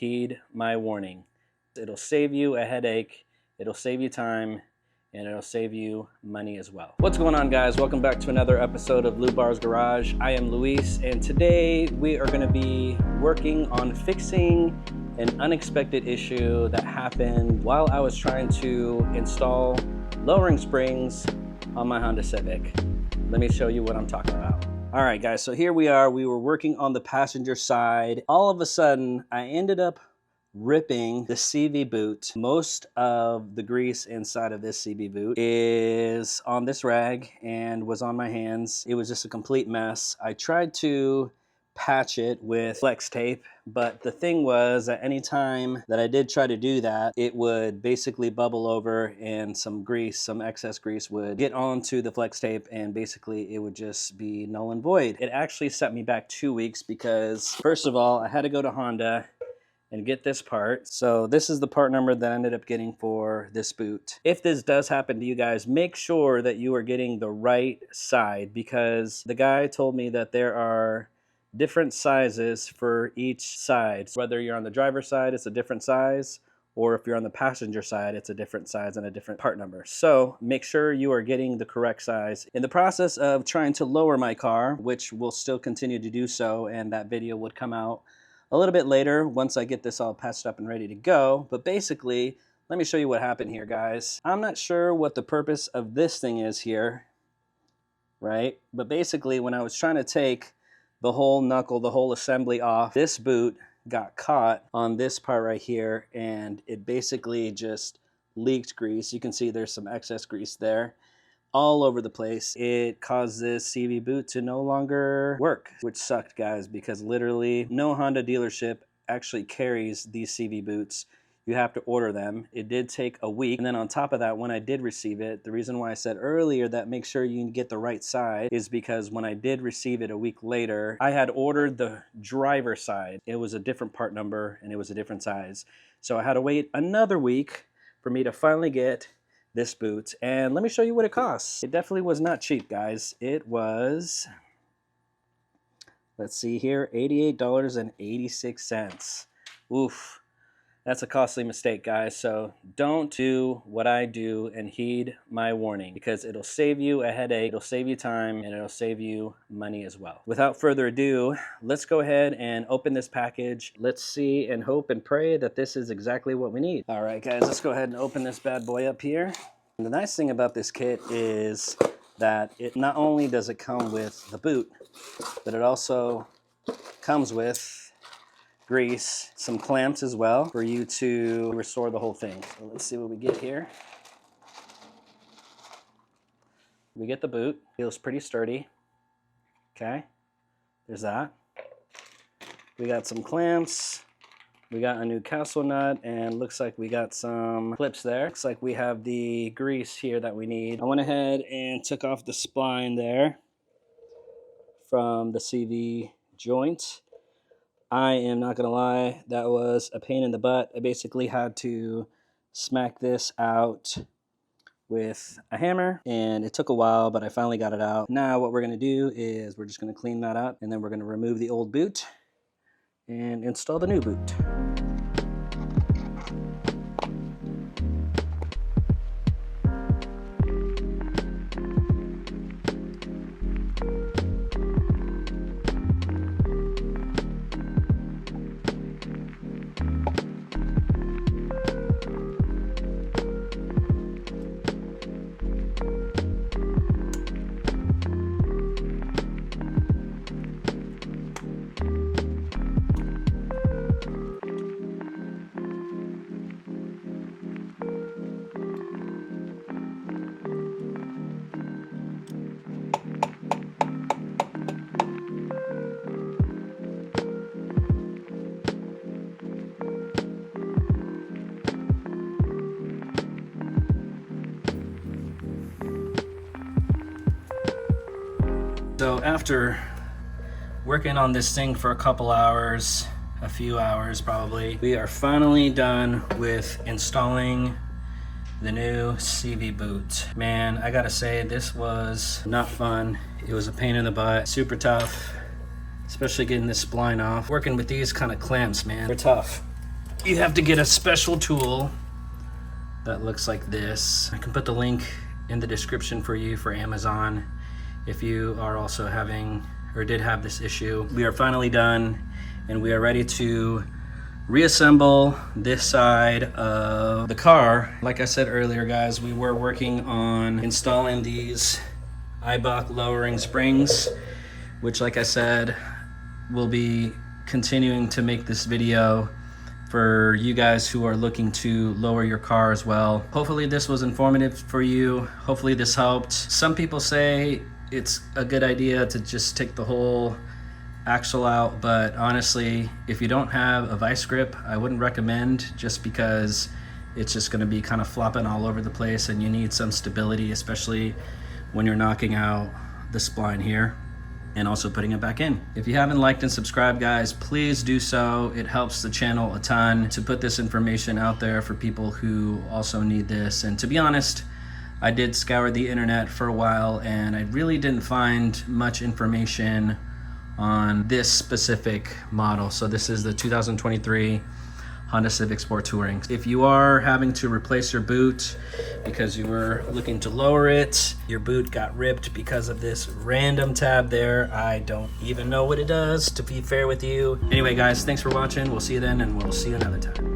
heed my warning. It'll save you a headache, it'll save you time, and it'll save you money as well. What's going on, guys? Welcome back to another episode of Lou Bar's Garage. I am Luis, and today we are going to be working on fixing an unexpected issue that happened while I was trying to install lowering springs on my Honda Civic. Let me show you what I'm talking about. All right, guys, so here we are. We were working on the passenger side. All of a sudden, I ended up ripping the CV boot. Most of the grease inside of this CV boot is on this rag and was on my hands. It was just a complete mess. I tried to patch it with flex tape, but the thing was that any time that I did try to do that, it would basically bubble over and some excess grease would get onto the flex tape, and basically it would just be null and void. It actually set me back 2 weeks because, first of all, I had to go to Honda and get this part. So this is the part number that I ended up getting for this boot. If this does happen to you guys, make sure that you are getting the right side, because the guy told me that there are different sizes for each side. Whether you're on the driver's side, it's a different size, or if you're on the passenger side, it's a different size and a different part number. So make sure you are getting the correct size. In the process of trying to lower my car, which will still continue to do so, and that video would come out a little bit later once I get this all patched up and ready to go. But basically, let me show you what happened here, guys. I'm not sure what the purpose of this thing is here, right? But basically, when I was trying to take the whole knuckle, the whole assembly off, this boot got caught on this part right here, and it basically just leaked grease. You can see there's some excess grease there all over the place. It caused this CV boot to no longer work, which sucked, guys, because literally no Honda dealership actually carries these CV boots. You have to order them. It did take a week. And then on top of that, when I did receive it, the reason why I said earlier that make sure you get the right side is because when I did receive it a week later, I had ordered the driver side. It was a different part number and it was a different size. So I had to wait another week for me to finally get this boot. And let me show you what it costs. It definitely was not cheap, guys. It was, let's see here, $88.86. Oof. That's a costly mistake, guys, so don't do what I do and heed my warning, because it'll save you a headache, it'll save you time, and it'll save you money as well. Without further ado, let's go ahead and open this package. Let's see and hope and pray that this is exactly what we need. All right, guys, let's go ahead and open this bad boy up here. And the nice thing about this kit is that it not only does it come with the boot, but it also comes with grease, some clamps as well for you to restore the whole thing. So let's see what we get here. We get the boot. Feels pretty sturdy. Okay, there's that. We got some clamps. We got a new castle nut, and looks like we got some clips there. Looks like we have the grease here that we need. I went ahead and took off the spline there from the CV joint. I am not gonna lie, that was a pain in the butt. I basically had to smack this out with a hammer, and it took a while, but I finally got it out. Now what we're gonna do is we're just gonna clean that up, and then we're gonna remove the old boot and install the new boot. So after working on this thing for a couple hours, a few hours probably, we are finally done with installing the new CV boot. Man, I gotta say, this was not fun. It was a pain in the butt, super tough, especially getting this spline off. Working with these kind of clamps, man, they're tough. you have to get a special tool that looks like this. I can put the link in the description for you for Amazon if you are also having or did have this issue. We are finally done and we are ready to reassemble this side of the car. Like I said earlier, guys, we were working on installing these Eibach lowering springs, which, like I said, will be continuing to make this video for you guys who are looking to lower your car as well. Hopefully this was informative for you. Hopefully this helped. Some people say it's a good idea to just take the whole axle out, but honestly, if you don't have a vice grip, I wouldn't recommend, just because it's just gonna be kind of flopping all over the place and you need some stability, especially when you're knocking out the spline here and also putting it back in. If you haven't liked and subscribed, guys, please do so. It helps the channel a ton to put this information out there for people who also need this. And to be honest, I did scour the internet for a while and I really didn't find much information on this specific model. So this is the 2023 Honda Civic Sport Touring. If you are having to replace your boot because you were looking to lower it, your boot got ripped because of this random tab there, I don't even know what it does, to be fair with you. Anyway, guys, thanks for watching. We'll see you then, and we'll see you another time.